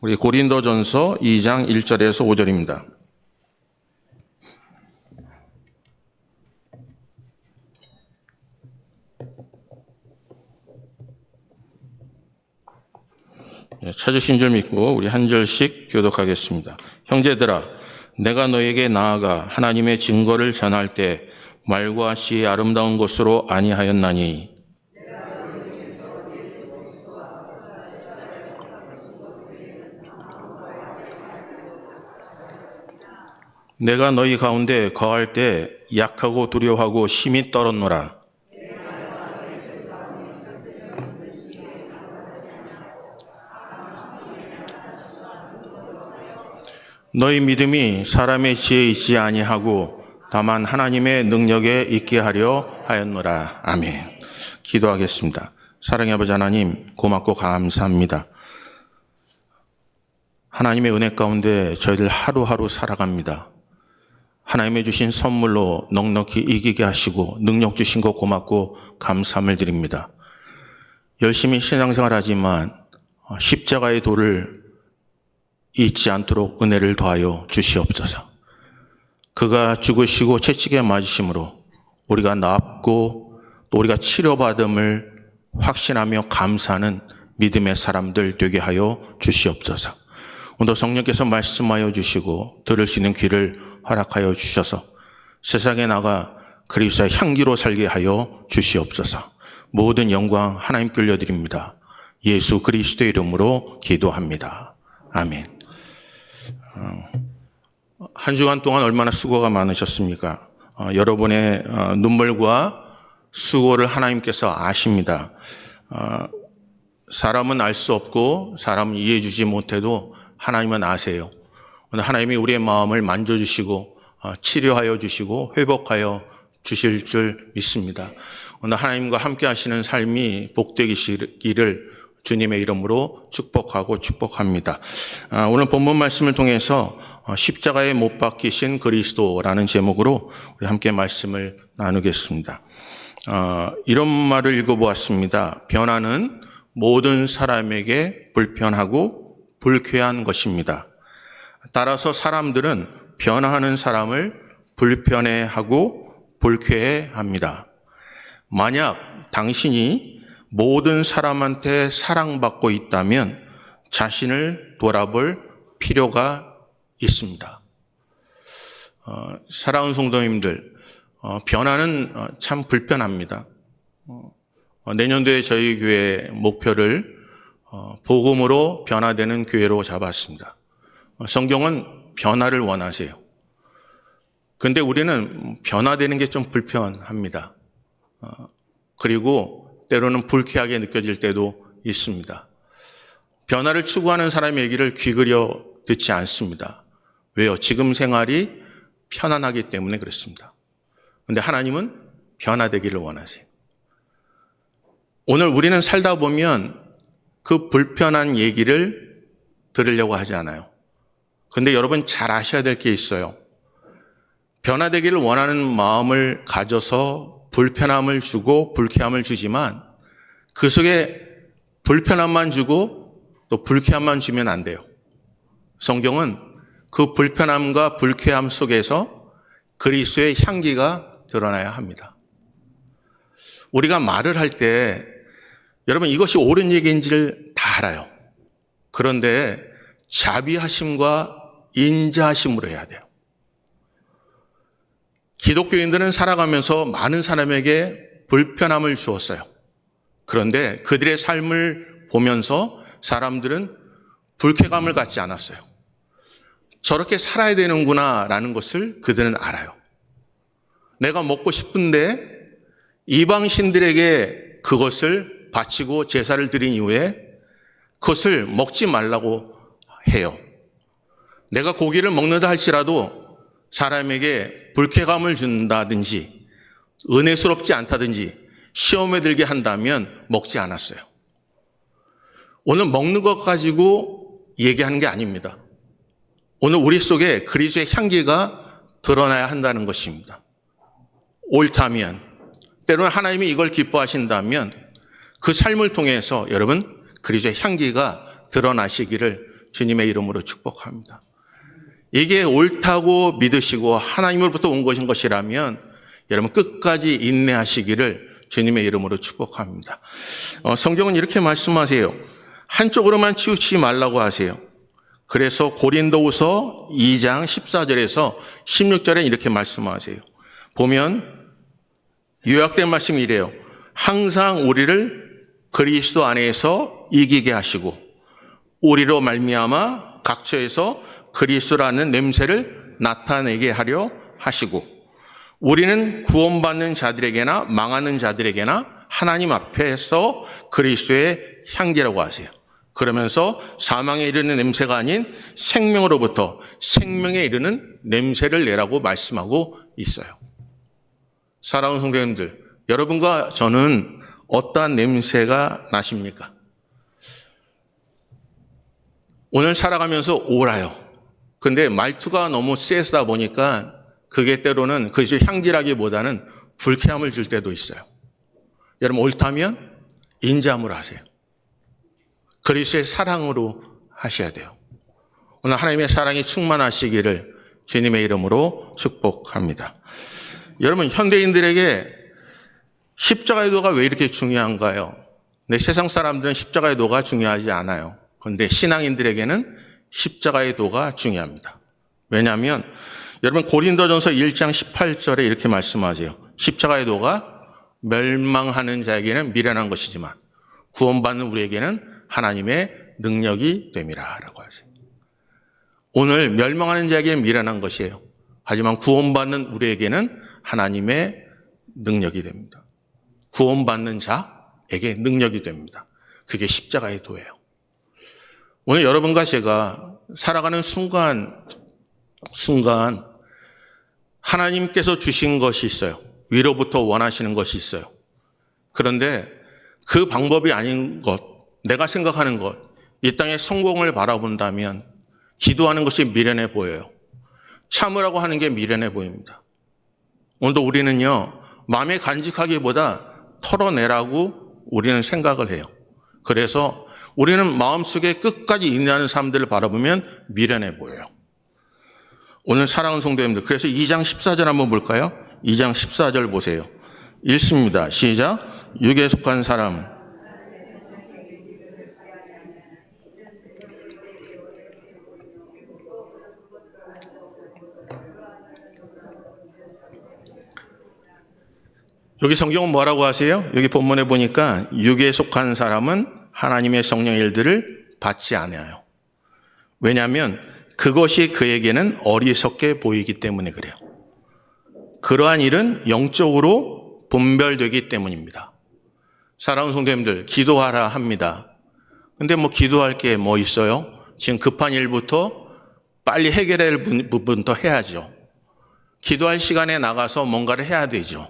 우리 고린도전서 2장 1절에서 5절입니다. 찾으신 줄 믿고 우리 한 절씩 교독하겠습니다. 형제들아, 내가 너에게 나아가 하나님의 증거를 전할 때 말과 시의 아름다운 것으로 아니하였나니 내가 너희 가운데 거할 때 약하고 두려워하고 심히 떨었노라. 너희 믿음이 사람의 지혜에 있지 아니하고 다만 하나님의 능력에 있게 하려 하였노라. 아멘. 기도하겠습니다. 사랑의 아버지 하나님, 고맙고 감사합니다. 하나님의 은혜 가운데 저희들 하루하루 살아갑니다. 하나님의 주신 선물로 넉넉히 이기게 하시고 능력 주신 것 고맙고 감사함을 드립니다. 열심히 신앙생활하지만 십자가의 도를 잊지 않도록 은혜를 더하여 주시옵소서. 그가 죽으시고 채찍에 맞으심으로 우리가 낫고 또 우리가 치료받음을 확신하며 감사하는 믿음의 사람들 되게 하여 주시옵소서. 오늘 성령께서 말씀하여 주시고 들을 수 있는 귀를 허락하여 주셔서 세상에 나가 그리스도의 향기로 살게 하여 주시옵소서. 모든 영광 하나님께 올려드립니다. 예수 그리스도의 이름으로 기도합니다. 아멘. 한 주간 동안 얼마나 수고가 많으셨습니까? 여러분의 눈물과 수고를 하나님께서 아십니다. 사람은 알 수 없고 사람은 이해해 주지 못해도 하나님은 아세요. 오늘 하나님이 우리의 마음을 만져주시고 치료하여 주시고 회복하여 주실 줄 믿습니다. 오늘 하나님과 함께 하시는 삶이 복되기를 주님의 이름으로 축복합니다. 오늘 본문 말씀을 통해서 십자가에 못 박히신 그리스도라는 제목으로 우리 함께 말씀을 나누겠습니다. 이런 말을 읽어보았습니다. 변화는 모든 사람에게 불편하고 불쾌한 것입니다. 따라서 사람들은 변화하는 사람을 불편해하고 불쾌해합니다. 만약 당신이 모든 사람한테 사랑받고 있다면 자신을 돌아볼 필요가 있습니다. 사랑하는 성도님들, 변화는 참 불편합니다. 내년도에 저희 교회 목표를 복음으로 변화되는 교회로 잡았습니다. 성경은 변화를 원하세요. 근데 우리는 변화되는 게 좀 불편합니다. 그리고 때로는 불쾌하게 느껴질 때도 있습니다. 변화를 추구하는 사람의 얘기를 귀그려 듣지 않습니다. 왜요? 지금 생활이 편안하기 때문에 그렇습니다. 근데 하나님은 변화되기를 원하세요. 오늘 우리는 살다 보면 그 불편한 얘기를 들으려고 하지 않아요. 근데 여러분 잘 아셔야 될 게 있어요. 변화되기를 원하는 마음을 가져서 불편함을 주고 불쾌함을 주지만 그 속에 불편함만 주고 또 불쾌함만 주면 안 돼요. 성경은 그 불편함과 불쾌함 속에서 그리스도의 향기가 드러나야 합니다. 우리가 말을 할 때 여러분 이것이 옳은 얘기인지를 다 알아요. 그런데 자비하심과 인자하심으로 해야 돼요. 기독교인들은 살아가면서 많은 사람에게 불편함을 주었어요. 그런데 그들의 삶을 보면서 사람들은 불쾌감을 갖지 않았어요. 저렇게 살아야 되는구나라는 것을 그들은 알아요. 내가 먹고 싶은데 이방신들에게 그것을 바치고 제사를 드린 이후에 그것을 먹지 말라고 해요. 내가 고기를 먹는다 할지라도 사람에게 불쾌감을 준다든지 은혜스럽지 않다든지 시험에 들게 한다면 먹지 않았어요. 오늘 먹는 것 가지고 얘기하는 게 아닙니다. 오늘 우리 속에 그리스도의 향기가 드러나야 한다는 것입니다. 옳다면, 때로는 하나님이 이걸 기뻐하신다면 그 삶을 통해서 여러분 그리스도의 향기가 드러나시기를 주님의 이름으로 축복합니다. 이게 옳다고 믿으시고 하나님으로부터 온 것인 것이라면 여러분 끝까지 인내하시기를 주님의 이름으로 축복합니다. 성경은 이렇게 말씀하세요. 한쪽으로만 치우치지 말라고 하세요. 그래서 고린도후서 2장 14절에서 16절에 이렇게 말씀하세요. 보면 요약된 말씀이 이래요. 항상 우리를 그리스도 안에서 이기게 하시고 우리로 말미암아 각처에서 그리스도라는 냄새를 나타내게 하려 하시고 우리는 구원받는 자들에게나 망하는 자들에게나 하나님 앞에서 그리스도의 향기라고 하세요. 그러면서 사망에 이르는 냄새가 아닌 생명으로부터 생명에 이르는 냄새를 내라고 말씀하고 있어요. 사랑하는 성도님들, 여러분과 저는 어떠한 냄새가 나십니까? 오늘 살아가면서 옳아요. 근데 말투가 너무 세다 보니까 그게 때로는 그것이 향기라기보다는 불쾌함을 줄 때도 있어요. 여러분 옳다면 인자함으로 하세요. 그리스도의 사랑으로 하셔야 돼요. 오늘 하나님의 사랑이 충만하시기를 주님의 이름으로 축복합니다. 여러분 현대인들에게 십자가의 도가 왜 이렇게 중요한가요? 내 세상 사람들은 십자가의 도가 중요하지 않아요. 그런데 신앙인들에게는 십자가의 도가 중요합니다. 왜냐하면 여러분 고린도전서 1장 18절에 이렇게 말씀하세요. 십자가의 도가 멸망하는 자에게는 미련한 것이지만 구원받는 우리에게는 하나님의 능력이 됨이라라고 하세요. 오늘 멸망하는 자에게는 미련한 것이에요. 하지만 구원받는 우리에게는 하나님의 능력이 됩니다. 구원받는 자에게 능력이 됩니다. 그게 십자가의 도예요. 오늘 여러분과 제가 살아가는 순간 하나님께서 주신 것이 있어요. 위로부터 원하시는 것이 있어요. 그런데 그 방법이 아닌 것, 내가 생각하는 것, 이 땅의 성공을 바라본다면 기도하는 것이 미련해 보여요. 참으라고 하는 게 미련해 보입니다. 오늘도 우리는요, 마음에 간직하기보다 털어내라고 우리는 생각을 해요. 그래서 우리는 마음속에 끝까지 인내하는 사람들을 바라보면 미련해 보여요. 오늘 사랑하는 성도님들, 그래서 2장 14절 한번 볼까요? 2장 14절 보세요. 읽습니다. 시작. 육에 속한 사람은 여기 성경은 뭐라고 하세요? 여기 본문에 보니까 육에 속한 사람은 하나님의 성령의 일들을 받지 않아요. 왜냐하면 그것이 그에게는 어리석게 보이기 때문에 그래요. 그러한 일은 영적으로 분별되기 때문입니다. 사랑하는 성도님들, 기도하라 합니다. 근데 기도할 게 뭐 있어요? 지금 급한 일부터 빨리 해결할 부분부터 해야죠. 기도할 시간에 나가서 뭔가를 해야 되죠.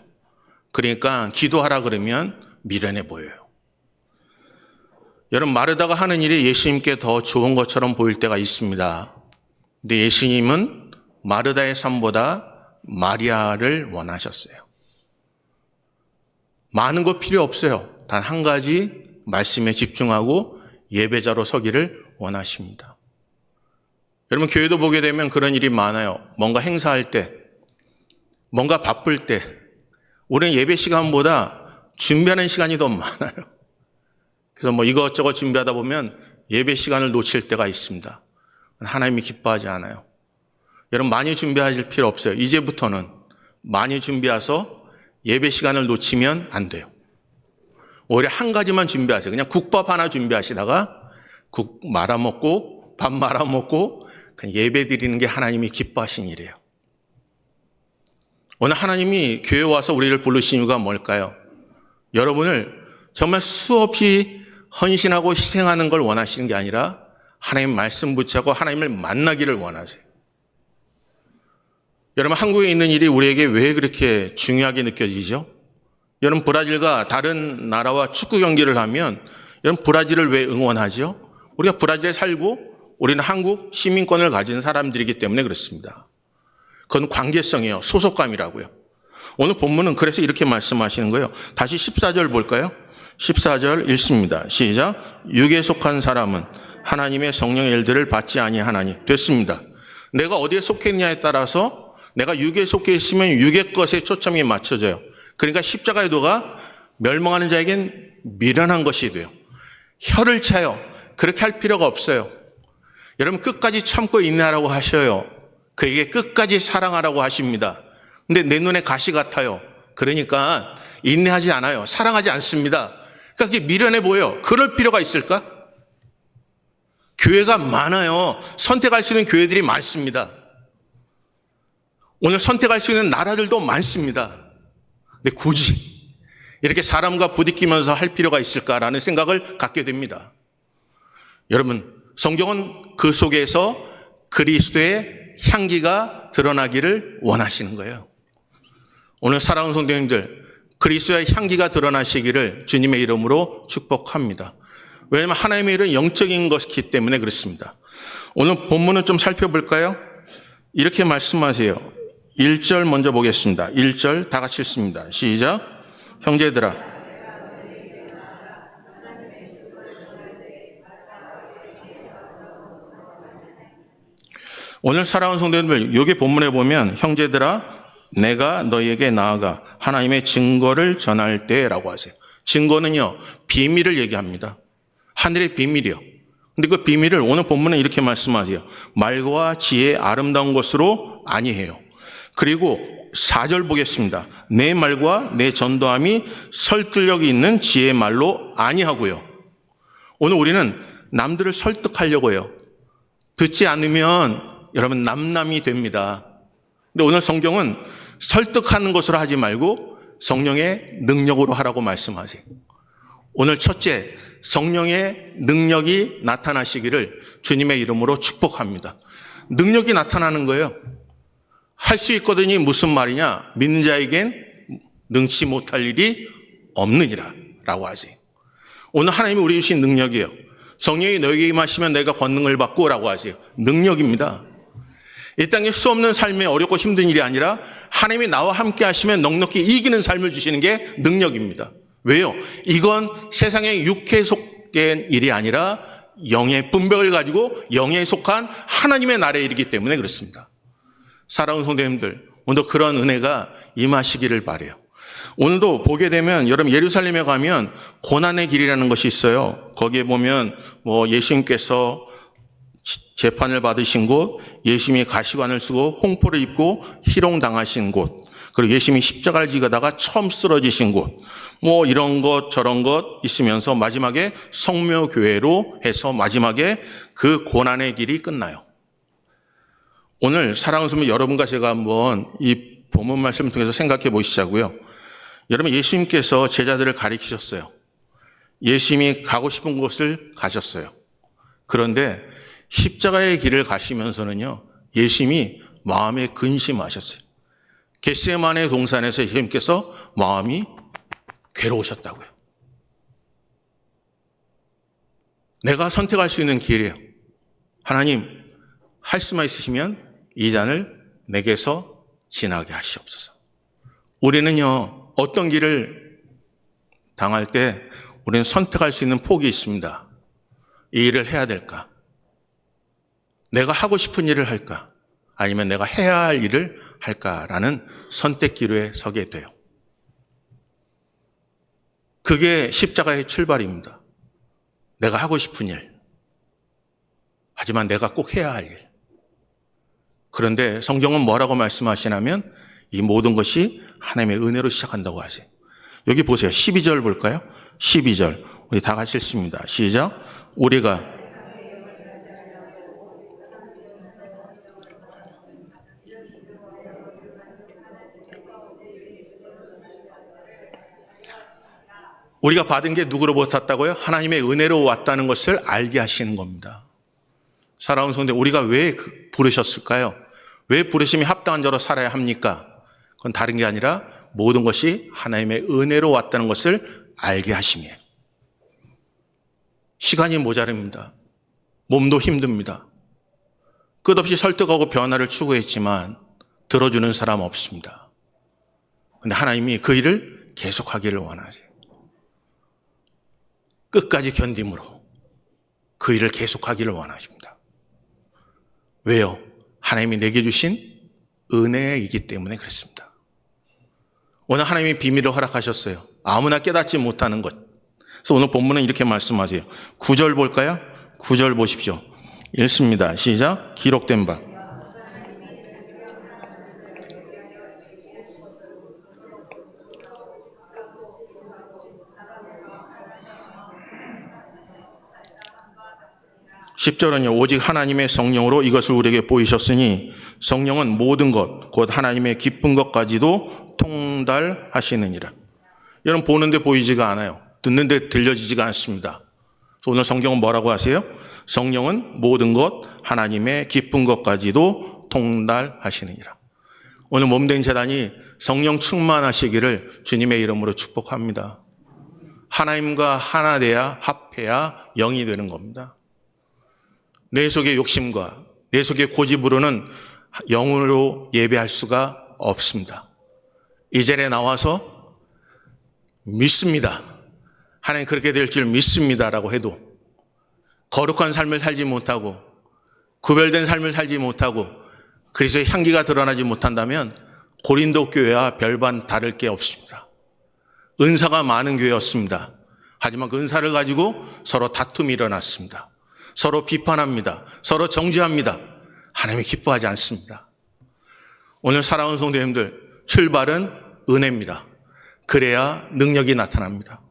그러니까 기도하라 그러면 미련해 보여요. 여러분 마르다가 하는 일이 예수님께 더 좋은 것처럼 보일 때가 있습니다. 근데 예수님은 마르다의 삶보다 마리아를 원하셨어요. 많은 거 필요 없어요. 단 한 가지 말씀에 집중하고 예배자로 서기를 원하십니다. 여러분 교회도 보게 되면 그런 일이 많아요. 뭔가 행사할 때, 뭔가 바쁠 때 우리는 예배 시간보다 준비하는 시간이 더 많아요. 그래서 이것저것 준비하다 보면 예배 시간을 놓칠 때가 있습니다. 하나님이 기뻐하지 않아요. 여러분 많이 준비하실 필요 없어요. 이제부터는 많이 준비해서 예배 시간을 놓치면 안 돼요. 오히려 한 가지만 준비하세요. 그냥 국밥 하나 준비하시다가 국 말아먹고 밥 말아먹고 그냥 예배 드리는 게 하나님이 기뻐하신 일이에요. 오늘 하나님이 교회에 와서 우리를 부르신 이유가 뭘까요? 여러분을 정말 수없이 헌신하고 희생하는 걸 원하시는 게 아니라 하나님 말씀 붙잡고 하나님을 만나기를 원하세요. 여러분 한국에 있는 일이 우리에게 왜 그렇게 중요하게 느껴지죠? 여러분 브라질과 다른 나라와 축구 경기를 하면 여러분 브라질을 왜 응원하죠? 우리가 브라질에 살고 우리는 한국 시민권을 가진 사람들이기 때문에 그렇습니다. 그건 관계성이에요. 소속감이라고요. 오늘 본문은 그래서 이렇게 말씀하시는 거예요. 다시 14절 볼까요? 14절 읽습니다. 시작. 육에 속한 사람은 하나님의 성령의 일들을 받지 아니하나니. 됐습니다. 내가 어디에 속해 있냐에 따라서 내가 육에 속해 있으면 육의 것에 초점이 맞춰져요. 그러니까 십자가의 도가 멸망하는 자에겐 미련한 것이 돼요. 혀를 차요. 그렇게 할 필요가 없어요. 여러분 끝까지 참고 인내하라고 하셔요. 그에게 끝까지 사랑하라고 하십니다. 근데 내 눈에 가시 같아요. 그러니까 인내하지 않아요. 사랑하지 않습니다. 그러니까 그게 미련해 보여요. 그럴 필요가 있을까? 교회가 많아요. 선택할 수 있는 교회들이 많습니다. 오늘 선택할 수 있는 나라들도 많습니다. 근데 굳이 이렇게 사람과 부딪히면서 할 필요가 있을까라는 생각을 갖게 됩니다. 여러분, 성경은 그 속에서 그리스도의 향기가 드러나기를 원하시는 거예요. 오늘 사랑하는 성도님들, 그리스도의 향기가 드러나시기를 주님의 이름으로 축복합니다. 왜냐하면 하나님의 일은 영적인 것이기 때문에 그렇습니다. 오늘 본문을 좀 살펴볼까요? 이렇게 말씀하세요. 1절 먼저 보겠습니다. 1절 다 같이 읽습니다. 시작. 형제들아, 오늘 사랑하는 성도님들, 여기 본문에 보면 형제들아 내가 너희에게 나아가 하나님의 증거를 전할 때라고 하세요. 증거는요, 비밀을 얘기합니다. 하늘의 비밀이요. 근데 그 비밀을 오늘 본문에 이렇게 말씀하세요. 말과 지혜의 아름다운 것으로 아니해요. 그리고 4절 보겠습니다. 내 말과 내 전도함이 설득력이 있는 지혜의 말로 아니하고요. 오늘 우리는 남들을 설득하려고 해요. 듣지 않으면 여러분 남남이 됩니다. 근데 오늘 성경은 설득하는 것으로 하지 말고 성령의 능력으로 하라고 말씀하세요. 오늘 첫째, 성령의 능력이 나타나시기를 주님의 이름으로 축복합니다. 능력이 나타나는 거예요. 할 수 있거든이 무슨 말이냐? 믿는 자에겐 능치 못할 일이 없느니라 라고 하세요. 오늘 하나님이 우리 주신 능력이에요. 성령이 너에게 임하시면 내가 권능을 받고 라고 하세요. 능력입니다. 이 땅에 수 없는 삶에 어렵고 힘든 일이 아니라 하나님이 나와 함께 하시면 넉넉히 이기는 삶을 주시는 게 능력입니다. 왜요? 이건 세상의 육체에 속된 일이 아니라 영의 분별을 가지고 영에 속한 하나님의 나라에 이르기 때문에 그렇습니다. 사랑하는 성도님들, 오늘도 그런 은혜가 임하시기를 바라요. 오늘도 보게 되면 여러분 예루살렘에 가면 고난의 길이라는 것이 있어요. 거기에 보면 예수님께서 재판을 받으신 곳, 예수님이 가시관을 쓰고 홍포를 입고 희롱당하신 곳, 그리고 예수님이 십자가를 지다가 처음 쓰러지신 곳, 이런 것 저런 것 있으면서 마지막에 성묘교회로 해서 마지막에 그 고난의 길이 끝나요. 오늘 사랑하는 성도 여러분과 제가 한번 이 본문 말씀을 통해서 생각해 보시자고요. 여러분 예수님께서 제자들을 가리키셨어요. 예수님이 가고 싶은 곳을 가셨어요. 그런데 십자가의 길을 가시면서는요, 예수님이 마음에 근심하셨어요. 겟세마네 동산에서 예수님께서 마음이 괴로우셨다고요. 내가 선택할 수 있는 길이에요. 하나님, 할 수만 있으시면 이 잔을 내게서 지나게 하시옵소서. 우리는요, 어떤 길을 당할 때 우리는 선택할 수 있는 폭이 있습니다. 이 일을 해야 될까? 내가 하고 싶은 일을 할까? 아니면 내가 해야 할 일을 할까라는 선택 기로에 서게 돼요. 그게 십자가의 출발입니다. 내가 하고 싶은 일. 하지만 내가 꼭 해야 할 일. 그런데 성경은 뭐라고 말씀하시냐면 이 모든 것이 하나님의 은혜로 시작한다고 하세요. 여기 보세요. 12절 볼까요? 12절. 우리 다 같이 읽습니다. 시작. 우리가 받은 게 누구로부터 왔다고요? 하나님의 은혜로 왔다는 것을 알게 하시는 겁니다. 사랑하는 성도, 우리가 왜 부르셨을까요? 왜 부르심이 합당한 자로 살아야 합니까? 그건 다른 게 아니라 모든 것이 하나님의 은혜로 왔다는 것을 알게 하심이에요. 시간이 모자릅니다. 몸도 힘듭니다. 끝없이 설득하고 변화를 추구했지만 들어주는 사람 없습니다. 그런데 하나님이 그 일을 계속하기를 원하세요. 끝까지 견딤으로, 그 일을 계속하기를 원하십니다. 왜요? 하나님이 내게 주신 은혜이기 때문에 그렇습니다. 오늘 하나님이 비밀을 허락하셨어요. 아무나 깨닫지 못하는 것. 그래서 오늘 본문은 이렇게 말씀하세요. 9절 볼까요? 9절 보십시오. 읽습니다. 시작. 기록된 바. 10절은요. 오직 하나님의 성령으로 이것을 우리에게 보이셨으니 성령은 모든 것, 곧 하나님의 기쁜 것까지도 통달하시느니라. 여러분 보는데 보이지가 않아요. 듣는데 들려지지가 않습니다. 그래서 오늘 성경은 뭐라고 하세요? 성령은 모든 것, 하나님의 기쁜 것까지도 통달하시느니라. 오늘 몸된 제단이 성령 충만하시기를 주님의 이름으로 축복합니다. 하나님과 하나 돼야 합해야 영이 되는 겁니다. 내 속의 욕심과 내 속의 고집으로는 영으로 예배할 수가 없습니다. 이 자리에 나와서 믿습니다. 하나님 그렇게 될 줄 믿습니다라고 해도 거룩한 삶을 살지 못하고 구별된 삶을 살지 못하고 그리스도의 향기가 드러나지 못한다면 고린도 교회와 별반 다를 게 없습니다. 은사가 많은 교회였습니다. 하지만 그 은사를 가지고 서로 다툼이 일어났습니다. 서로 비판합니다. 서로 정죄합니다. 하나님이 기뻐하지 않습니다. 오늘 사랑하는 성도님들, 출발은 은혜입니다. 그래야 능력이 나타납니다.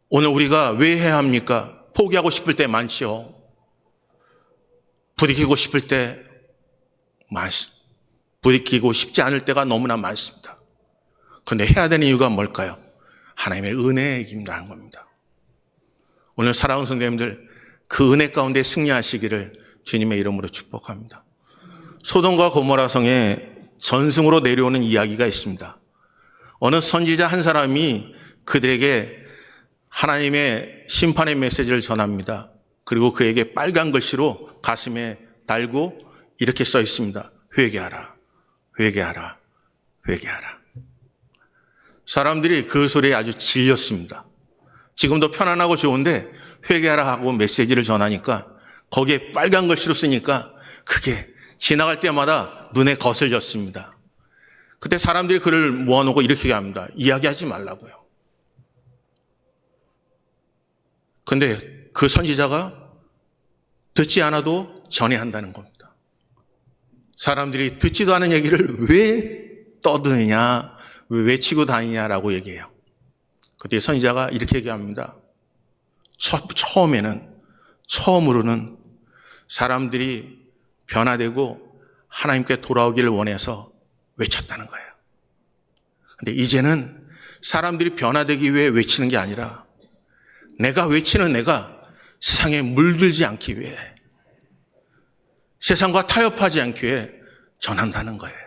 오늘 우리가 왜 해야 합니까? 포기하고 싶을 때 많지요. 부딪히고 싶을 때 많습니다. 부딪히고 싶지 않을 때가 너무나 많습니다. 그런데 해야 되는 이유가 뭘까요? 하나님의 은혜에 이긴다는 겁니다. 오늘 사랑하는 성도님들, 그 은혜 가운데 승리하시기를 주님의 이름으로 축복합니다. 소돔과 고모라 성에 전승으로 내려오는 이야기가 있습니다. 어느 선지자 한 사람이 그들에게 하나님의 심판의 메시지를 전합니다. 그리고 그에게 빨간 글씨로 가슴에 달고 이렇게 써 있습니다. 회개하라, 회개하라, 회개하라. 사람들이 그 소리에 아주 질렸습니다. 지금도 편안하고 좋은데 회개하라 하고 메시지를 전하니까 거기에 빨간 글씨로 쓰니까 그게 지나갈 때마다 눈에 거슬렸습니다. 그때 사람들이 그를 모아놓고 이렇게 합니다. 이야기하지 말라고요. 그런데 그 선지자가 듣지 않아도 전해야 한다는 겁니다. 사람들이 듣지도 않은 얘기를 왜 떠드느냐, 왜 외치고 다니냐라고 얘기해요. 그때 선지자가 이렇게 얘기합니다. 처음으로는 사람들이 변화되고 하나님께 돌아오기를 원해서 외쳤다는 거예요. 근데 이제는 사람들이 변화되기 위해 외치는 게 아니라 내가 외치는 내가 세상에 물들지 않기 위해 세상과 타협하지 않기 위해 전한다는 거예요.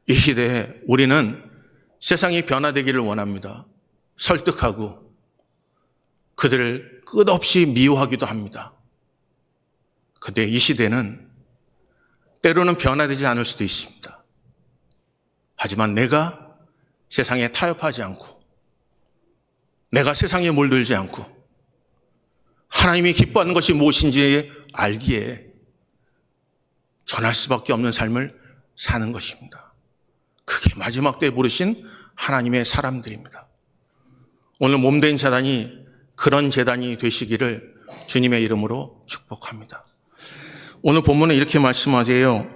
이 시대에 우리는 세상이 변화되기를 원합니다. 설득하고 그들을 끝없이 미워하기도 합니다. 그런데 이 시대는 때로는 변화되지 않을 수도 있습니다. 하지만 내가 세상에 타협하지 않고 내가 세상에 물들지 않고 하나님이 기뻐하는 것이 무엇인지 알기에 전할 수밖에 없는 삶을 사는 것입니다. 그게 마지막 때에 부르신 하나님의 사람들입니다. 오늘 몸된 재단이 그런 재단이 되시기를 주님의 이름으로 축복합니다. 오늘 본문은 이렇게 말씀하세요.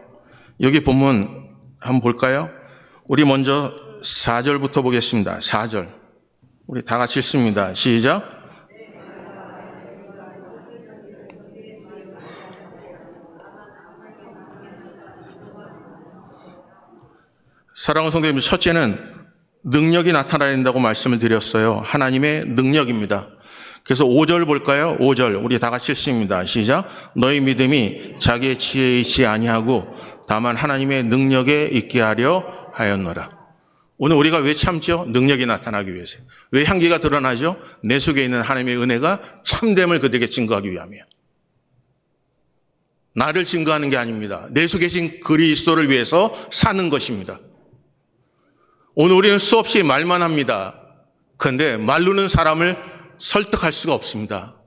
여기 본문 한번 볼까요? 우리 먼저 4절부터 보겠습니다. 4절. 우리 다 같이 읽습니다. 시작. 사랑하는 성도님, 첫째는 능력이 나타나야 된다고 말씀을 드렸어요. 하나님의 능력입니다. 그래서 5절 볼까요? 5절 우리 다 같이 읽습니다. 시작. 너희 믿음이 자기의 지혜에 있지 아니하고 다만 하나님의 능력에 있게 하려 하였노라. 오늘 우리가 왜 참죠? 능력이 나타나기 위해서. 왜 향기가 드러나죠? 내 속에 있는 하나님의 은혜가 참됨을 그들에게 증거하기 위함이에요. 나를 증거하는 게 아닙니다. 내 속에 계신 그리스도를 위해서 사는 것입니다. 오늘 우리는 수없이 말만 합니다. 그런데 말로는 사람을 설득할 수가 없습니다.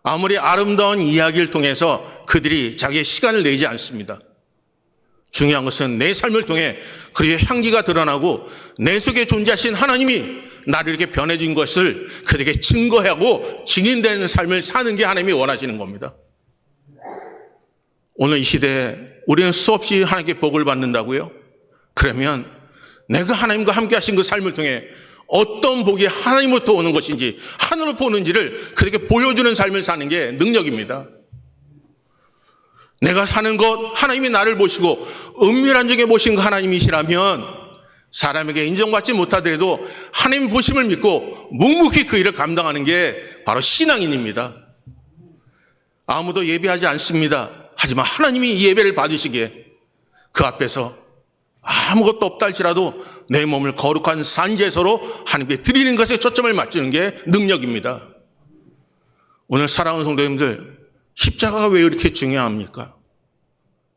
아무리 아름다운 이야기를 통해서 그들이 자기의 시간을 내지 않습니다. 중요한 것은 내 삶을 통해 그의 향기가 드러나고 내 속에 존재하신 하나님이 나를 이렇게 변해진 것을 그들에게 증거하고 증인되는 삶을 사는 게 하나님이 원하시는 겁니다. 오늘 이 시대에 우리는 수없이 하나님께 복을 받는다고요? 그러면 내가 하나님과 함께 하신 그 삶을 통해 어떤 복이 하나님으로부터 오는 것인지, 하늘을 보는지를 그렇게 보여주는 삶을 사는 게 능력입니다. 내가 사는 것, 하나님이 나를 보시고 은밀한 중에 보신 그 하나님이시라면 사람에게 인정받지 못하더라도 하나님 보심을 믿고 묵묵히 그 일을 감당하는 게 바로 신앙인입니다. 아무도 예배하지 않습니다. 하지만 하나님이 이 예배를 받으시기에 그 앞에서 아무것도 없다 할지라도 내 몸을 거룩한 산제소로 하나님께 드리는 것에 초점을 맞추는 게 능력입니다. 오늘 사랑하는 성도님들, 십자가가 왜 이렇게 중요합니까?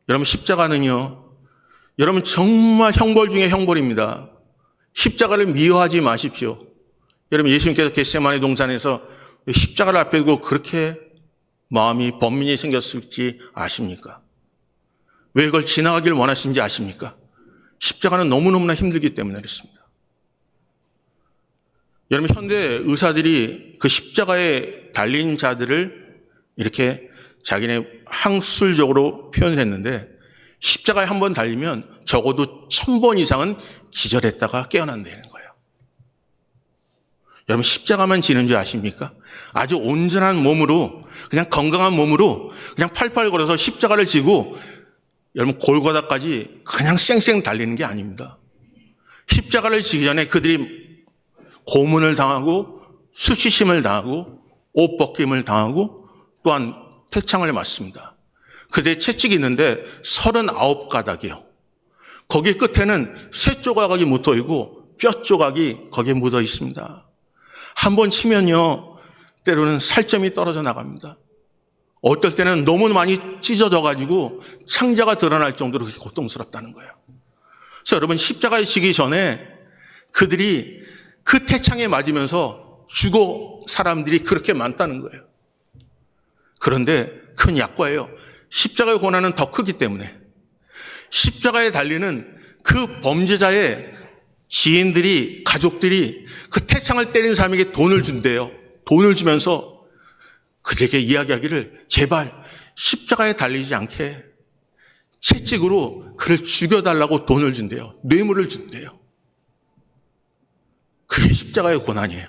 여러분, 십자가는요, 여러분 정말 형벌 중에 형벌입니다. 십자가를 미워하지 마십시오. 여러분, 예수님께서 겟세마네 동산에서 십자가를 앞에 두고 그렇게 마음이 번민이 생겼을지 아십니까? 왜 이걸 지나가길 원하시는지 아십니까? 십자가는 너무너무나 힘들기 때문에 그렇습니다. 여러분, 현대 의사들이 그 십자가에 달린 자들을 이렇게 자기네 학술적으로 표현했는데, 십자가에 한 번 달리면 적어도 1000번 이상은 기절했다가 깨어난다는 거예요. 여러분, 십자가만 지는 줄 아십니까? 아주 온전한 몸으로, 그냥 건강한 몸으로 그냥 팔팔 걸어서 십자가를 지고 여러분 골고다까지 그냥 쌩쌩 달리는 게 아닙니다. 십자가를 지기 전에 그들이 고문을 당하고 수치심을 당하고 옷 벗김을 당하고 또한 태창을 맞습니다. 그들의 채찍이 있는데 39가닥이요. 거기 끝에는 쇠 조각이 묻어 있고 뼈 조각이 거기에 묻어 있습니다. 한 번 치면요, 때로는 살점이 떨어져 나갑니다. 어떨 때는 너무 많이 찢어져 가지고 창자가 드러날 정도로 그렇게 고통스럽다는 거예요. 그래서 여러분, 십자가에 지기 전에 그들이 그 태창에 맞으면서 죽어 사람들이 그렇게 많다는 거예요. 그런데 큰 약과예요. 십자가의 고난은 더 크기 때문에 십자가에 달리는 그 범죄자의 지인들이, 가족들이 그 태창을 때린 사람에게 돈을 준대요. 돈을 주면서 그들에게 이야기하기를 제발 십자가에 달리지 않게 채찍으로 그를 죽여달라고 돈을 준대요. 뇌물을 준대요. 그게 십자가의 고난이에요.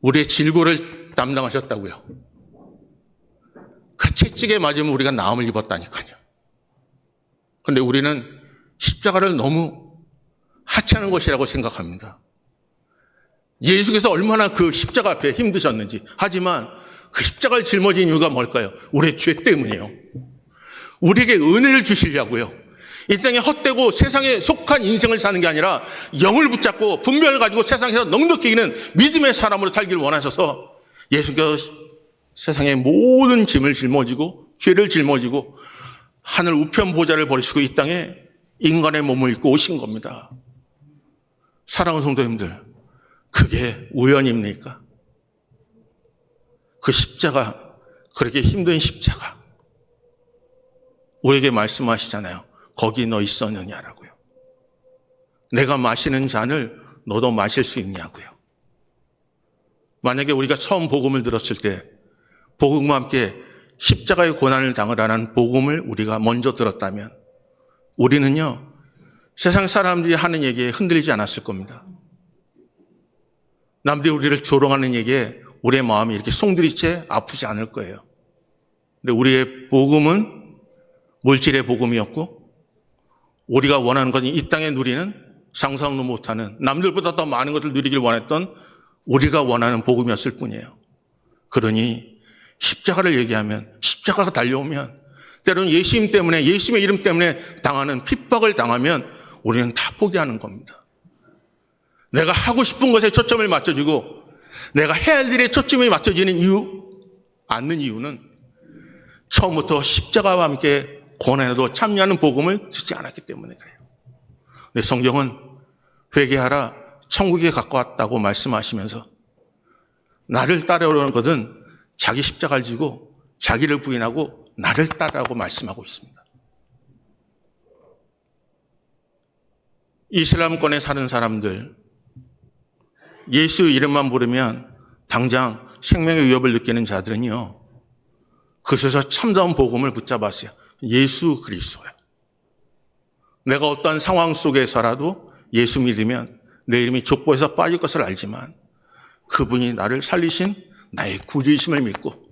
우리의 질고를 담당하셨다고요. 그 채찍에 맞으면 우리가 나음을 입었다니까요. 그런데 우리는 십자가를 너무 하찮은 것이라고 생각합니다. 예수께서 얼마나 그 십자가 앞에 힘드셨는지. 하지만 그 십자가를 짊어진 이유가 뭘까요? 우리의 죄 때문이에요. 우리에게 은혜를 주시려고요. 이 땅에 헛되고 세상에 속한 인생을 사는 게 아니라 영을 붙잡고 분별을 가지고 세상에서 넉넉히 이기는 믿음의 사람으로 살기를 원하셔서 예수께서 세상의 모든 짐을 짊어지고 죄를 짊어지고 하늘 우편 보좌를 버리시고 이 땅에 인간의 몸을 입고 오신 겁니다. 사랑하는 성도님들, 그게 우연입니까? 그 십자가, 그렇게 힘든 십자가, 우리에게 말씀하시잖아요. 거기 너 있었느냐라고요. 내가 마시는 잔을 너도 마실 수 있냐고요. 만약에 우리가 처음 복음을 들었을 때 복음과 함께 십자가의 고난을 당하라는 복음을 우리가 먼저 들었다면 우리는요, 세상 사람들이 하는 얘기에 흔들리지 않았을 겁니다. 남들이 우리를 조롱하는 얘기에 우리의 마음이 이렇게 송두리째 아프지 않을 거예요. 근데 우리의 복음은 물질의 복음이었고, 우리가 원하는 건 이 땅에 누리는 상상도 못하는, 남들보다 더 많은 것을 누리길 원했던 우리가 원하는 복음이었을 뿐이에요. 그러니 십자가를 얘기하면, 십자가가 달려오면, 때로는 예수님 때문에, 예수님의 이름 때문에 당하는 핍박을 당하면 우리는 다 포기하는 겁니다. 내가 하고 싶은 것에 초점을 맞춰주고 내가 해야 할 일에 초점이 맞춰지는 않는 이유는 처음부터 십자가와 함께 고난에도 참여하는 복음을 듣지 않았기 때문에 그래요. 근데 성경은 회개하라, 천국에 가까웠다고 말씀하시면서 나를 따르려는 것은 자기 십자가를 지고 자기를 부인하고 나를 따르라고 말씀하고 있습니다. 이슬람권에 사는 사람들, 예수 이름만 부르면 당장 생명의 위협을 느끼는 자들은요, 그래서 참다운 복음을 붙잡았어요. 예수 그리스도예요. 내가 어떤 상황 속에서라도 예수 믿으면 내 이름이 족보에서 빠질 것을 알지만 그분이 나를 살리신 나의 구주이심을 믿고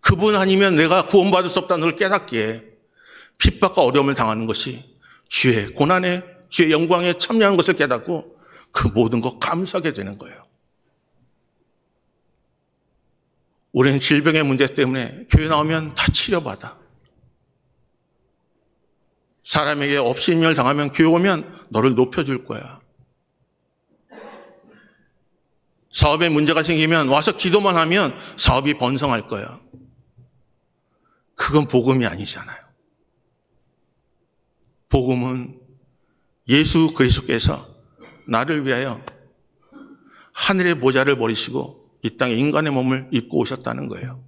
그분 아니면 내가 구원받을 수 없다는 걸 깨닫기에 핍박과 어려움을 당하는 것이 주의 고난에 주의 영광에 참여하는 것을 깨닫고 그 모든 것 감사하게 되는 거예요. 우리는 질병의 문제 때문에 교회 나오면 다 치료받아. 사람에게 업신여를 당하면 교회 오면 너를 높여줄 거야. 사업에 문제가 생기면 와서 기도만 하면 사업이 번성할 거야. 그건 복음이 아니잖아요. 복음은 예수 그리스도께서 나를 위하여 하늘의 보좌를 버리시고 이 땅에 인간의 몸을 입고 오셨다는 거예요.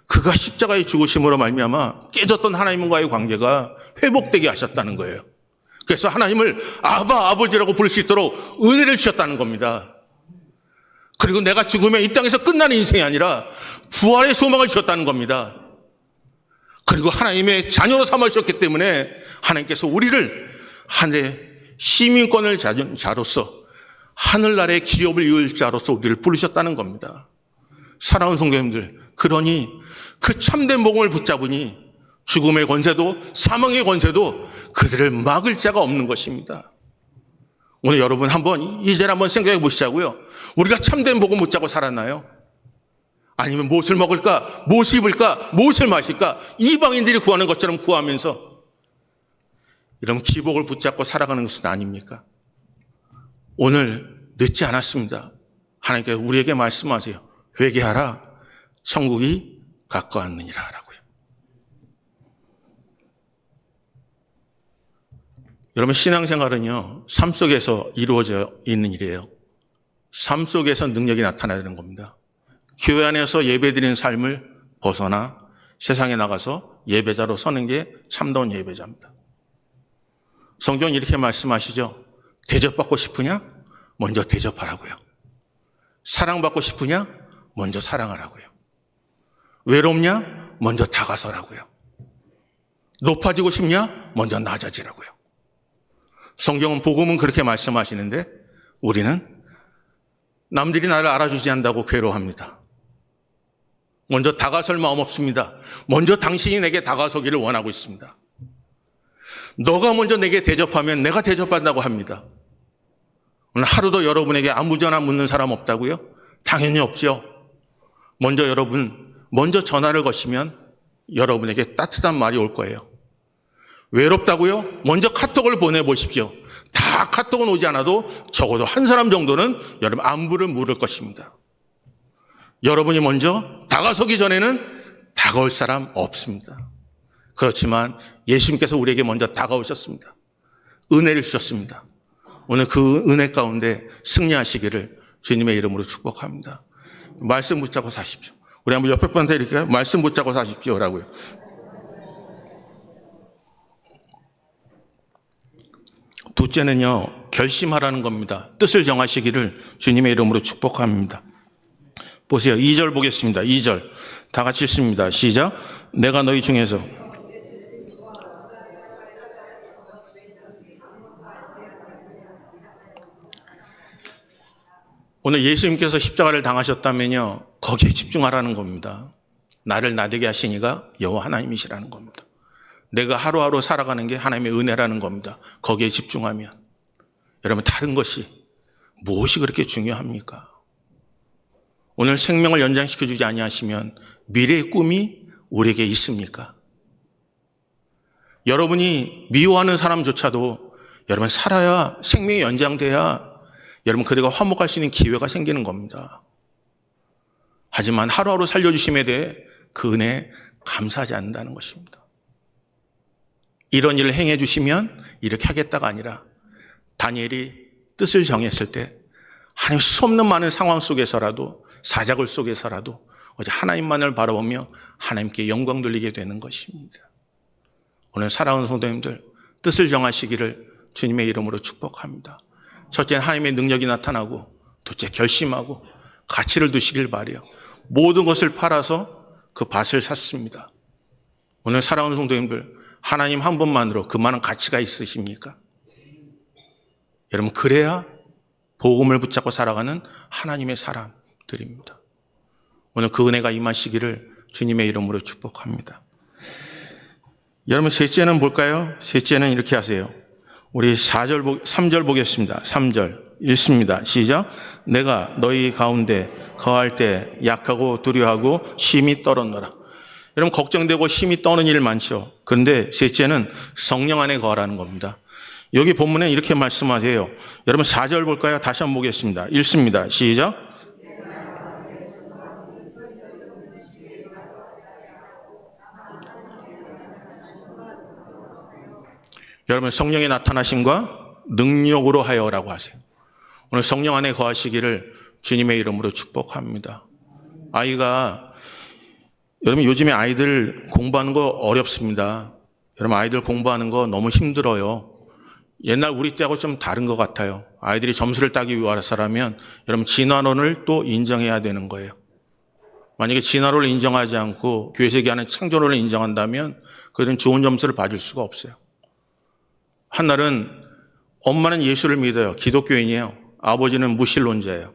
그가 십자가의 죽으심으로 말미암아 깨졌던 하나님과의 관계가 회복되게 하셨다는 거예요. 그래서 하나님을 아바 아버지라고 부를 수 있도록 은혜를 주셨다는 겁니다. 그리고 내가 죽으면 이 땅에서 끝나는 인생이 아니라 부활의 소망을 주셨다는 겁니다. 그리고 하나님의 자녀로 삼으셨기 때문에 하나님께서 우리를 하늘의 시민권을 가진 자로서 하늘나라의 기업을 이을 자로서 우리를 부르셨다는 겁니다. 사랑하는 성도님들, 그러니 그 참된 복음을 붙잡으니 죽음의 권세도 사망의 권세도 그들을 막을 자가 없는 것입니다. 오늘 여러분 이 자리를 한번 생각해 보시자고요. 우리가 참된 복음 붙잡고 살았나요? 아니면 무엇을 먹을까, 무엇을 입을까, 무엇을 마실까 이방인들이 구하는 것처럼 구하면서 이런 기복을 붙잡고 살아가는 것은 아닙니까? 오늘 늦지 않았습니다. 하나님께서 우리에게 말씀하세요. 회개하라, 천국이 가까웠느니라 라고요. 여러분 신앙생활은요, 삶 속에서 이루어져 있는 일이에요. 삶 속에서 능력이 나타나는 겁니다. 교회 안에서 예배드리는 삶을 벗어나 세상에 나가서 예배자로 서는 게 참다운 예배자입니다. 성경은 이렇게 말씀하시죠. 대접받고 싶으냐? 먼저 대접하라고요. 사랑받고 싶으냐? 먼저 사랑하라고요. 외롭냐? 먼저 다가서라고요. 높아지고 싶냐? 먼저 낮아지라고요. 성경은 복음은 그렇게 말씀하시는데 우리는 남들이 나를 알아주지 않는다고 괴로워합니다. 먼저 다가설 마음 없습니다. 먼저 당신이 내게 다가서기를 원하고 있습니다. 너가 먼저 내게 대접하면 내가 대접한다고 합니다. 오늘 하루도 여러분에게 아무 전화 묻는 사람 없다고요? 당연히 없죠. 먼저 전화를 거시면 여러분에게 따뜻한 말이 올 거예요. 외롭다고요? 먼저 카톡을 보내보십시오. 다 카톡은 오지 않아도 적어도 한 사람 정도는 여러분 안부를 물을 것입니다. 여러분이 먼저 다가서기 전에는 다가올 사람 없습니다. 그렇지만 예수님께서 우리에게 먼저 다가오셨습니다. 은혜를 주셨습니다. 오늘 그 은혜 가운데 승리하시기를 주님의 이름으로 축복합니다. 말씀 붙잡고 사십시오. 우리 한번 옆에 분한테 이렇게 말씀 붙잡고 사십시오라고요. 둘째는요, 결심하라는 겁니다. 뜻을 정하시기를 주님의 이름으로 축복합니다. 보세요. 2절 보겠습니다. 2절. 다 같이 읽습니다. 시작. 내가 너희 중에서 오늘 예수님께서 십자가를 당하셨다면요, 거기에 집중하라는 겁니다. 나를 나되게 하신 이가 여호와 하나님이시라는 겁니다. 내가 하루하루 살아가는 게 하나님의 은혜라는 겁니다. 거기에 집중하면. 여러분 다른 것이 무엇이 그렇게 중요합니까? 오늘 생명을 연장시켜주지 아니하시면 미래의 꿈이 우리에게 있습니까? 여러분이 미워하는 사람조차도 여러분 살아야 생명이 연장돼야 여러분 그들과 화목할 수 있는 기회가 생기는 겁니다. 하지만 하루하루 살려주심에 대해 그 은혜에 감사하지 않는다는 것입니다. 이런 일을 행해 주시면 이렇게 하겠다가 아니라 다니엘이 뜻을 정했을 때 하나님 수없는 많은 상황 속에서라도 사자굴 속에서라도 어제 하나님만을 바라보며 하나님께 영광 돌리게 되는 것입니다. 오늘 사랑하는 성도님들 뜻을 정하시기를 주님의 이름으로 축복합니다. 첫째는 하나님의 능력이 나타나고 둘째 결심하고 가치를 두시길 바라요. 모든 것을 팔아서 그 밭을 샀습니다. 오늘 사랑하는 성도님들 하나님 한 분만으로 그만한 가치가 있으십니까? 여러분 그래야 복음을 붙잡고 살아가는 하나님의 사람들입니다. 오늘 그 은혜가 임하시기를 주님의 이름으로 축복합니다. 여러분 셋째는 뭘까요? 셋째는 이렇게 하세요. 우리 3절 보겠습니다. 3절 읽습니다. 시작. 내가 너희 가운데 거할 때 약하고 두려워하고 심히 떨었노라. 여러분 걱정되고 심히 떠는 일 많죠. 그런데 셋째는 성령 안에 거하라는 겁니다. 여기 본문에 이렇게 말씀하세요. 여러분 4절 볼까요? 다시 한번 보겠습니다. 읽습니다. 시작. 여러분 성령의 나타나심과 능력으로 하여라고 하세요. 오늘 성령 안에 거하시기를 주님의 이름으로 축복합니다. 여러분 요즘에 아이들 공부하는 거 어렵습니다. 여러분 아이들 공부하는 거 너무 힘들어요. 옛날 우리 때하고 좀 다른 것 같아요. 아이들이 점수를 따기 위해서라면 여러분 진화론을 또 인정해야 되는 거예요. 만약에 진화론을 인정하지 않고 교회에서 얘기하는 창조론을 인정한다면 그들은 좋은 점수를 받을 수가 없어요. 한날은 엄마는 예수를 믿어요. 기독교인이에요. 아버지는 무신론자예요.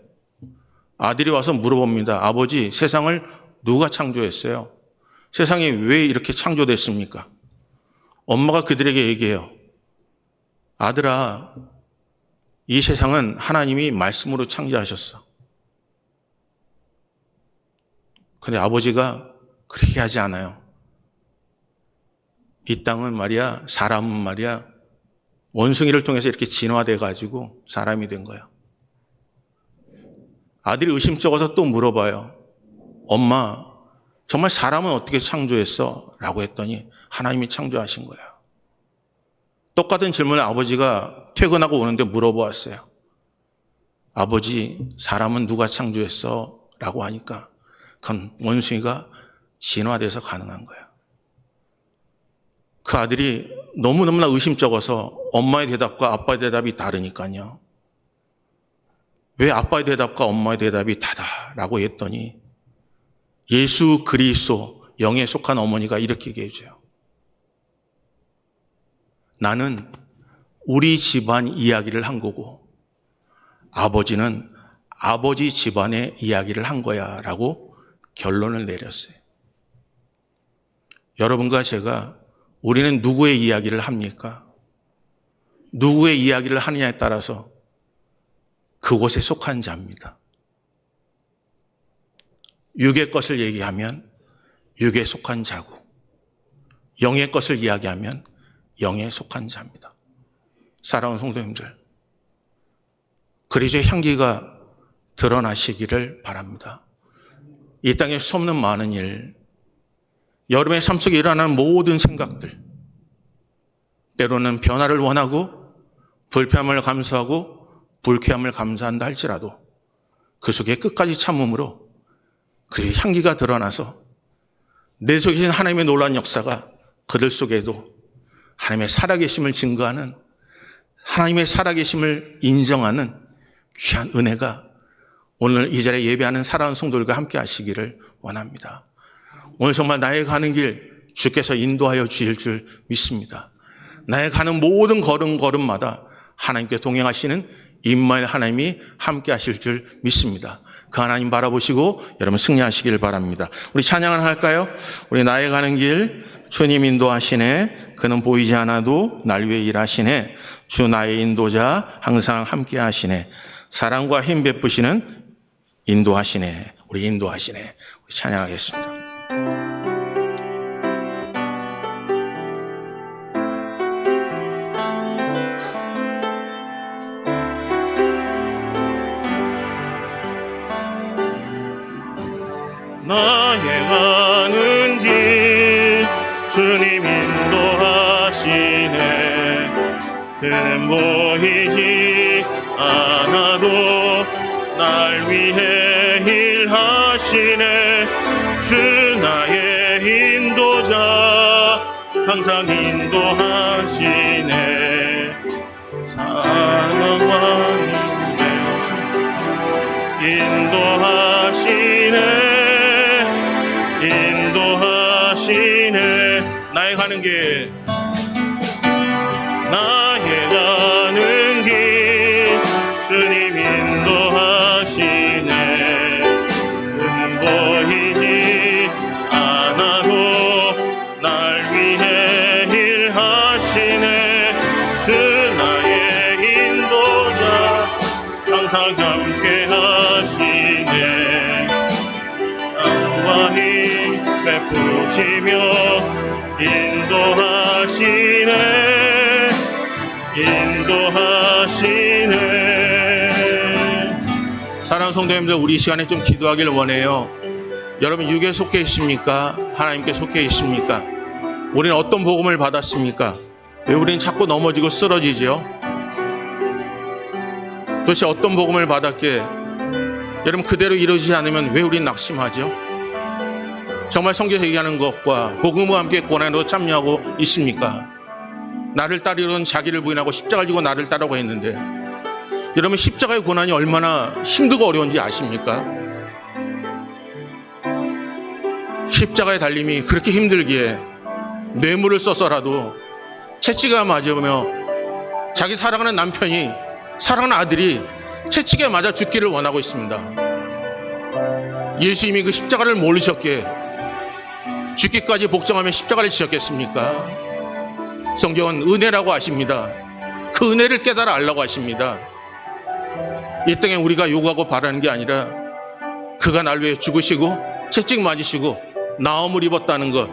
아들이 와서 물어봅니다. 아버지, 세상을 누가 창조했어요? 세상이 왜 이렇게 창조됐습니까? 엄마가 그들에게 얘기해요. 아들아, 이 세상은 하나님이 말씀으로 창조하셨어. 근데 아버지가 그렇게 하지 않아요. 이 땅은 말이야, 사람은 말이야, 원숭이를 통해서 이렇게 진화돼 가지고 사람이 된 거야. 아들이 의심쩍어서 또 물어봐요. 엄마, 정말 사람은 어떻게 창조했어? 라고 했더니 하나님이 창조하신 거야. 똑같은 질문을 아버지가 퇴근하고 오는데 물어보았어요. 아버지, 사람은 누가 창조했어? 라고 하니까 그건 원숭이가 진화돼서 가능한 거야. 그 아들이 너무너무나 의심쩍어서 엄마의 대답과 아빠의 대답이 다르니까요. 왜 아빠의 대답과 엄마의 대답이 다르다라고 했더니 예수 그리스도 영에 속한 어머니가 이렇게 얘기해줘요. 나는 우리 집안 이야기를 한 거고 아버지는 아버지 집안의 이야기를 한 거야 라고 결론을 내렸어요. 여러분과 제가 우리는 누구의 이야기를 합니까? 누구의 이야기를 하느냐에 따라서 그곳에 속한 자입니다. 육의 것을 얘기하면 육에 속한 자고 영의 것을 이야기하면 영에 속한 자입니다. 사랑하는 성도님들, 그리스도의 향기가 드러나시기를 바랍니다. 이 땅에 수없는 많은 일, 여러분의 삶 속에 일어나는 모든 생각들, 때로는 변화를 원하고 불편함을 감수하고 불쾌함을 감수한다 할지라도 그 속에 끝까지 참음으로 그 향기가 드러나서 내 속에 계신 하나님의 놀라운 역사가 그들 속에도 하나님의 살아계심을 증거하는, 하나님의 살아계심을 인정하는 귀한 은혜가 오늘 이 자리에 예배하는 사랑하는 성도들과 함께 하시기를 원합니다. 오늘 정말 나의 가는 길 주께서 인도하여 주실 줄 믿습니다. 나의 가는 모든 걸음걸음마다 하나님께 동행하시는 임마nu엘 하나님이 함께 하실 줄 믿습니다. 그 하나님 바라보시고 여러분 승리하시길 바랍니다. 우리 찬양 하나 할까요? 우리 나의 가는 길 주님 인도하시네. 그는 보이지 않아도 날 위해 일하시네. 주 나의 인도자 항상 함께 하시네. 사랑과 힘 베푸시는 인도하시네. 우리 인도하시네. 우리 찬양하겠습니다. 나의 가는 길 주님 인도하시네. 그는 보이지 않아도 날 위해 일하시네. 주 나의 인도자 항상 인도하시네. 사랑과 인도하시네. 나의 가는 길 주님 인도하시네. 그는 보이지 않아도 날 위해 일하시네. 주 나의 인도자 항상 함께 하시네. 땅과 힘 베푸시며 인도하시네. 사랑하는 성도님들, 우리 이 시간에 좀 기도하길 원해요. 여러분 육에 속해 있습니까? 하나님께 속해 있습니까? 우리는 어떤 복음을 받았습니까? 왜 우리는 자꾸 넘어지고 쓰러지죠? 도대체 어떤 복음을 받았기에 여러분 그대로 이루어지지 않으면 왜 우리는 낙심하죠? 정말 성경에서 얘기하는 것과 복음과 함께 고난으로 참여하고 있습니까? 나를 따르려는 자기를 부인하고 십자가를 지고 나를 따르고 했는데, 여러분 십자가의 고난이 얼마나 힘들고 어려운지 아십니까? 십자가의 달림이 그렇게 힘들기에 뇌물을 써서라도 채찍에 맞으며 자기 사랑하는 남편이, 사랑하는 아들이 채찍에 맞아 죽기를 원하고 있습니다. 예수님이 그 십자가를 모르셨기에 죽기까지 복종하며 십자가를 지셨겠습니까? 성경은 은혜라고 하십니다. 그 은혜를 깨달아 알라고 하십니다. 이 땅에 우리가 요구하고 바라는 게 아니라 그가 날 위해 죽으시고 채찍 맞으시고 나음을 입었다는 것,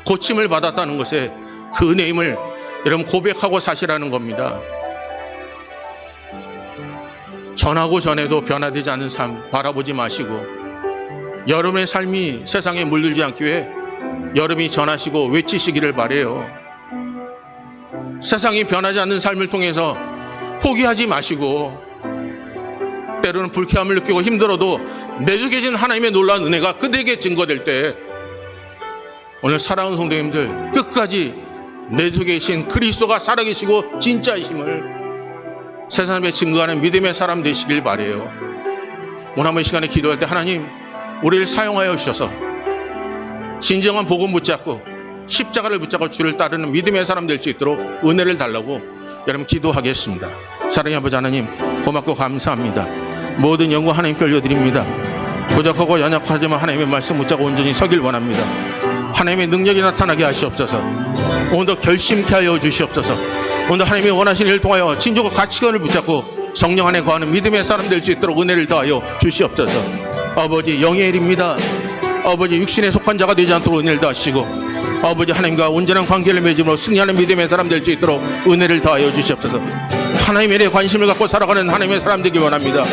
고침을 받았다는 것에 그 은혜임을 여러분 고백하고 사시라는 겁니다. 전하고 전해도 변화되지 않는 삶 바라보지 마시고, 여러분의 삶이 세상에 물들지 않기 위해 여러분이 전하시고 외치시기를 바라요. 세상이 변하지 않는 삶을 통해서 포기하지 마시고, 때로는 불쾌함을 느끼고 힘들어도 내주 계신 하나님의 놀라운 은혜가 그들에게 증거될 때, 오늘 사랑하는 성도님들, 끝까지 내주 계신 그리스도가 살아계시고 진짜이심을 세상에 증거하는 믿음의 사람 되시길 바라요. 오늘 한번 이 시간에 기도할 때 하나님 우리를 사용하여 주셔서 진정한 복음 붙잡고 십자가를 붙잡고 주를 따르는 믿음의 사람 될 수 있도록 은혜를 달라고 여러분 기도하겠습니다. 사랑의 아버지 하나님, 고맙고 감사합니다. 모든 영광 하나님께 올려드립니다. 부족하고 연약하지만 하나님의 말씀 붙잡고 온전히 서길 원합니다. 하나님의 능력이 나타나게 하시옵소서. 오늘도 결심케 하여 주시옵소서. 오늘 하나님이 원하시는 일을 통하여 진정과 가치관을 붙잡고 성령 안에 거하는 믿음의 사람 될 수 있도록 은혜를 더하여 주시옵소서. 아버지, 영의 일입니다. 아버지, 육신에 속한 자가 되지 않도록 은혜를 더하시고, 아버지 하나님과 온전한 관계를 맺음으로 승리하는 믿음의 사람 될 수 있도록 은혜를 더하여 주시옵소서. 하나님에 대해 관심을 갖고 살아가는 하나님의 사람 되기 원합니다.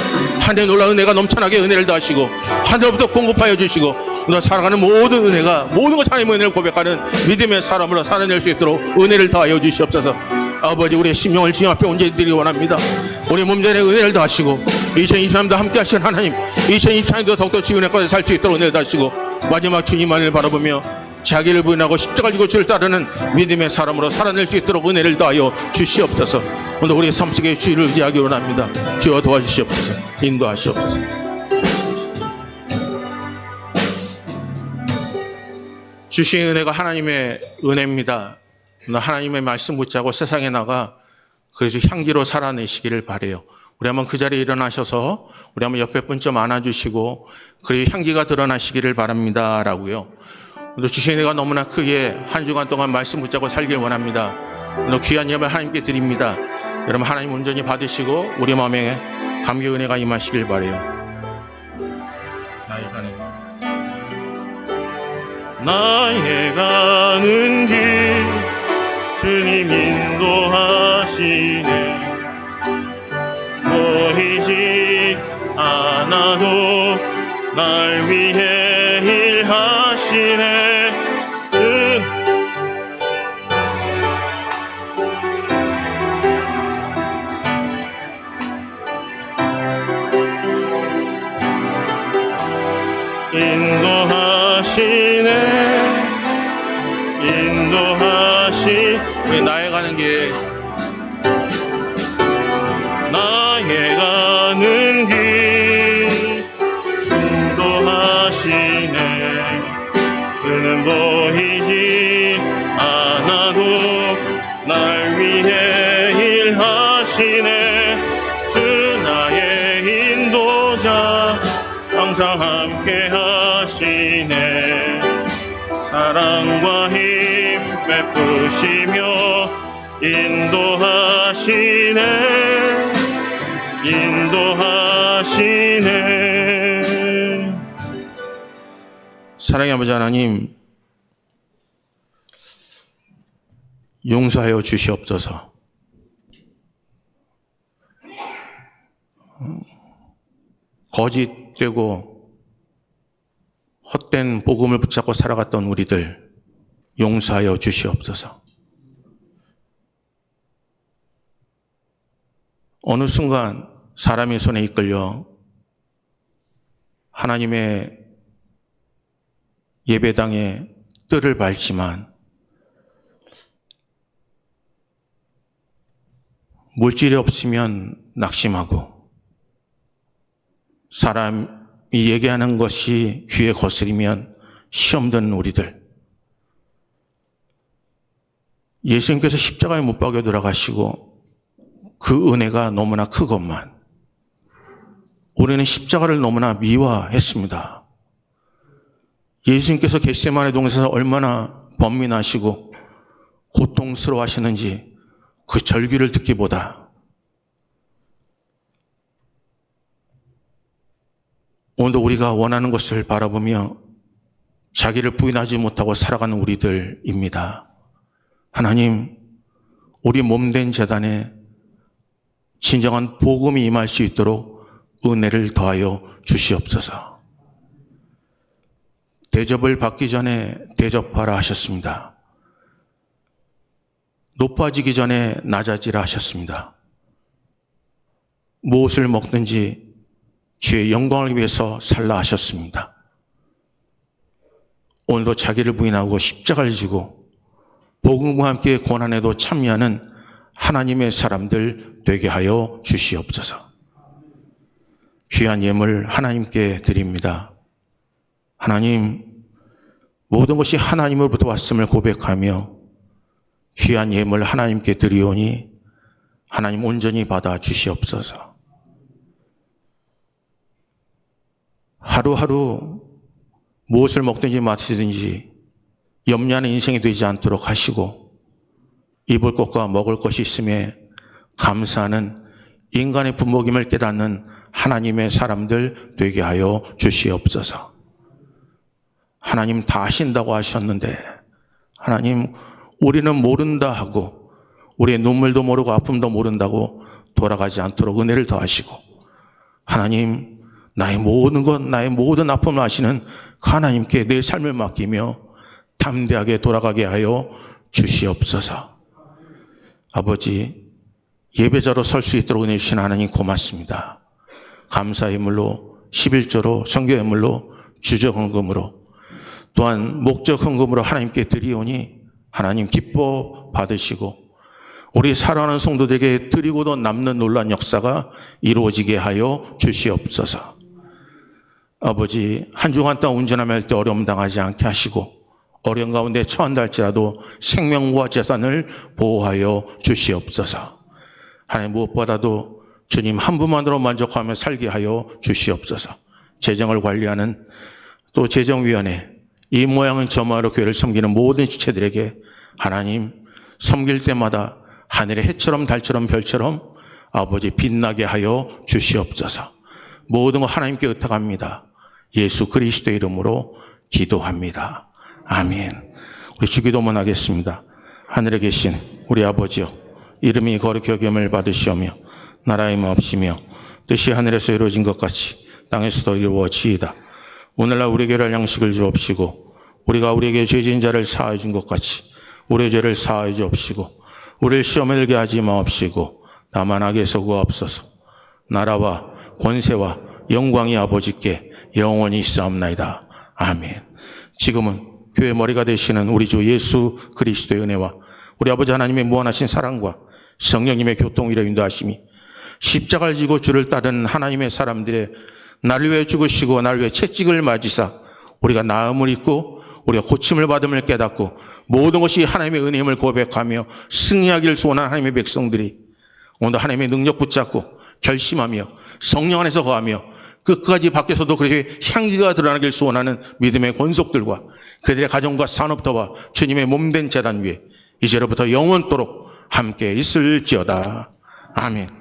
하늘의 놀라운 은혜가 넘쳐나게 은혜를 더하시고 하늘로부터 공급하여 주시고, 오늘 살아가는 모든 은혜가, 모든 것 하나님의 은혜를 고백하는 믿음의 사람으로 살아낼 수 있도록 은혜를 더하여 주시옵소서. 아버지, 우리의 심령을 주님 앞에 온전히 드리기 원합니다. 우리 몸전에 은혜를 더하시고 2023년도 함께 하신 하나님, 2024년도 더욱더 지은의 것에 살 수 있도록 은혜를 더하시고, 마지막 주님만을 바라보며 자기를 부인하고 십자가를 지고 주를 따르는 믿음의 사람으로 살아낼 수 있도록 은혜를 더하여 주시옵소서. 오늘 우리의 삶 속에 주를 의지하기 원합니다. 주여 도와주시옵소서. 인도하시옵소서. 주신 은혜가 하나님의 은혜입니다. 하나님의 말씀 붙잡고 세상에 나가 그래서 향기로 살아내시기를 바라요. 우리 한번 그 자리에 일어나셔서 우리 한번 옆에 분 좀 안아주시고, 그 향기가 드러나시기를 바랍니다 라고요. 오늘 주신 은혜가 너무나 크게 한 주간 동안 말씀 붙잡고 살길 원합니다. 오늘 귀한 예배 하나님께 드립니다. 여러분 하나님 온전히 받으시고 우리 마음에 감격의 은혜가 임하시길 바라요. 나의 가는 길 주님 인도하시네. 보이지 않아도 날 위해 일하시네. 우리 나의 가는 길 나의 가는 길 인도하시네. 그는 보이지 않아도 날 위해 일하시네. 주 나의 인도자 항상 함께 하시네. 사랑과 힘 베푸시며 인도하시네. 사랑의 아버지 하나님, 용서하여 주시옵소서. 거짓되고 헛된 복음을 붙잡고 살아갔던 우리들 용서하여 주시옵소서. 어느 순간 사람의 손에 이끌려 하나님의 예배당에 뜰을 밟지만 물질이 없으면 낙심하고 사람이 얘기하는 것이 귀에 거스리면 시험 드는 우리들, 예수님께서 십자가에 못 박여 돌아가시고 그 은혜가 너무나 크건만 우리는 십자가를 너무나 미화했습니다. 예수님께서 겟세마네 동산에서 얼마나 번민하시고 고통스러워 하시는지 그 절규를 듣기보다 오늘도 우리가 원하는 것을 바라보며 자기를 부인하지 못하고 살아가는 우리들입니다. 하나님, 우리 몸된 제단에 진정한 복음이 임할 수 있도록 은혜를 더하여 주시옵소서. 대접을 받기 전에 대접하라 하셨습니다. 높아지기 전에 낮아지라 하셨습니다. 무엇을 먹든지 주의 영광을 위해서 살라 하셨습니다. 오늘도 자기를 부인하고 십자가를 지고 복음과 함께 고난에도 참여하는 하나님의 사람들 되게 하여 주시옵소서. 귀한 예물 하나님께 드립니다. 하나님, 모든 것이 하나님으로부터 왔음을 고백하며 귀한 예물 하나님께 드리오니 하나님 온전히 받아 주시옵소서. 하루하루 무엇을 먹든지 마시든지 염려하는 인생이 되지 않도록 하시고 입을 것과 먹을 것이 있음에 감사하는 인간의 부목임을 깨닫는 하나님의 사람들 되게 하여 주시옵소서. 하나님 다 아신다고 하셨는데 하나님 우리는 모른다 하고 우리의 눈물도 모르고 아픔도 모른다고 돌아가지 않도록 은혜를 더하시고 하나님 나의 모든 것 나의 모든 아픔을 아시는 그 하나님께 내 삶을 맡기며 담대하게 돌아가게 하여 주시옵소서. 아버지, 예배자로 설 수 있도록 은혜 주신 하나님 고맙습니다. 감사의 물로 11조로 선교의 물로 주적헌금으로 또한 목적헌금으로 하나님께 드리오니 하나님 기뻐 받으시고 우리 사랑하는 성도들에게 드리고도 남는 놀라운 역사가 이루어지게 하여 주시옵소서. 아버지, 한 주간 동안 운전하며 할 때 어려움 당하지 않게 하시고 어려운 가운데 처한다 할지라도 생명과 재산을 보호하여 주시옵소서. 하나님 무엇보다도 주님 한 분만으로 만족하며 살게 하여 주시옵소서. 재정을 관리하는 또 재정위원회 이 모양은 저마로 교회를 섬기는 모든 지체들에게 하나님 섬길 때마다 하늘의 해처럼 달처럼 별처럼 아버지 빛나게 하여 주시옵소서. 모든 것 하나님께 의탁합니다. 예수 그리스도의 이름으로 기도합니다. 아멘. 우리 주기도문 하겠습니다. 하늘에 계신 우리 아버지여, 이름이 거룩히 여김을 받으시오며 나라의 마옵시며 뜻이 하늘에서 이루어진 것 같이 땅에서도 이루어지이다. 오늘날 우리에게 할 양식을 주옵시고 우리가 우리에게 죄진 자를 사하여 준 것 같이 우리의 죄를 사하여 주옵시고 우리를 시험에 들게 하지 마옵시고 다만 악에서 구하옵소서. 나라와 권세와 영광이 아버지께 영원히 있사옵나이다. 아멘. 지금은 교회 머리가 되시는 우리 주 예수 그리스도의 은혜와 우리 아버지 하나님의 무한하신 사랑과 성령님의 교통이라 인도하심이 십자가를 지고 주를 따르는 하나님의 사람들의 나를 위해 죽으시고 나를 위해 채찍을 맞으사 우리가 나음을 입고 우리가 고침을 받음을 깨닫고 모든 것이 하나님의 은혜임을 고백하며 승리하기를 소원하는 하나님의 백성들이 오늘 하나님의 능력 붙잡고 결심하며 성령 안에서 거하며 끝까지 밖에서도 그렇게 향기가 드러나길 소원하는 믿음의 권속들과 그들의 가정과 산업터와 주님의 몸된 제단 위에 이제로부터 영원토록 함께 있을지어다. 아멘.